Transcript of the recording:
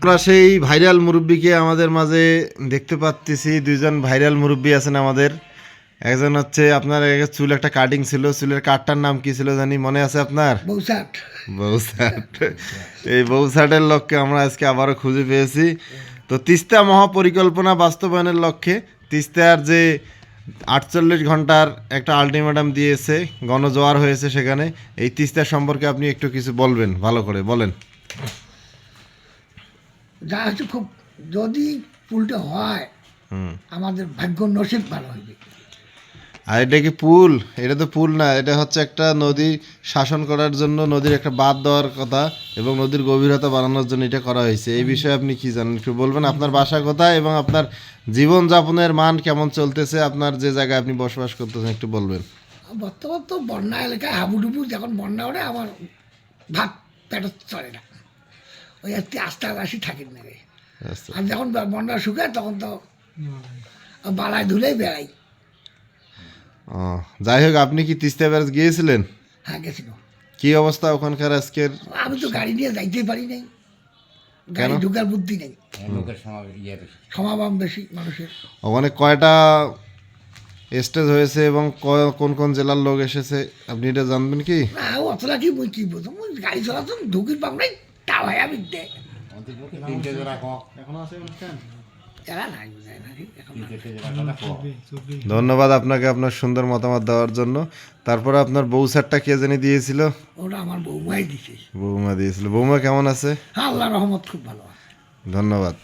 আমরা সেই ভাইরাল মুরব্বীকে আমাদের মাঝে দেখতে পাচ্ছি। দুইজন ভাইরাল মুরব্বী আছেন আমাদের। একজন হচ্ছে আপনার চুল একটা কাটিং ছিল, চুলের কাটটার নাম কি ছিল জানি, মনে আছে আপনার? বৌসাট। বৌসাট। এই বৌসাটের লক্ষ্যে আমরা আজকে আবারও খুঁজে পেয়েছি। তো তিস্তা মহাপরিকল্পনা বাস্তবায়নের লক্ষ্যে তিস্তার যে 48 ঘন্টার একটা আলটিমেটাম দিয়েছে, গণজোয়ার হয়েছে সেখানে। এই তিস্তা সম্পর্কে আপনি একটু কিছু বলবেন, ভালো করে বলেন। যা হচ্ছে খুব, যদি পুলটা হয় আমাদের ভাগ্য নসিব ভালো হইবে। আর এটা কি পুল? এটা তো পুল না, এটা হচ্ছে একটা নদী শাসন করার জন্য নদীর একটা বাঁধ দেওয়ার কথা এবং নদীর গভীরতা বাড়ানোর জন্য এটা করা হয়েছে। এই বিষয়ে আপনি কি জানেন একটু বলবেন? আপনার বাসা কোথায় এবং আপনার জীবনযাপনের মান কেমন চলতেছে, আপনার যে জায়গায় আপনি বসবাস করতেছেন একটু বলবেন। বর্তমান তো বন্যা এলাকায় হাবুডুবু, যখন বন্যা ওঠে আমার ভাত পেট চলে না, ওই একটি আস্তে আসি থাকেন না রে। আচ্ছা। আর যখন বন্যা শুকায় তখন তো বালায় ধুলেই বেড়াই। ও, যাই হোক, আপনি কি তিস্তা ব্যারাজ গিয়েছিলেন? হ্যাঁ গেছিল। কি অবস্থা ওখানকার আজকের? আমি তো গাড়ি নিয়ে যাইতেই পারি নাই, গাড়ি ঢুকার বুদ্ধি নেই, সমাগম বেশি মানুষের। ওখানে কয়টা স্টেজ হয়েছে এবং কোন কোন জেলার লোক এসেছে আপনি এটা জানবেন কি? না অতটা কি বই কি বলতাম, ওই গাড়ি চলাচল ঢুকির পাব নাই, তা ভাই আমি দেখ এরা নাই বুঝায় না এখন না। ধন্যবাদ আপনাকে আপনার সুন্দর মতামত দেওয়ার জন্য। তারপরে আপনার বৌসারটা কে জানি দিয়েছিল? ওটা আমার বৌমাই দিছে। বৌমা দিয়েছিল। বৌমা কেমন আছে? হ্যাঁ আল্লাহ রহমত খুব ভালো আছে। ধন্যবাদ।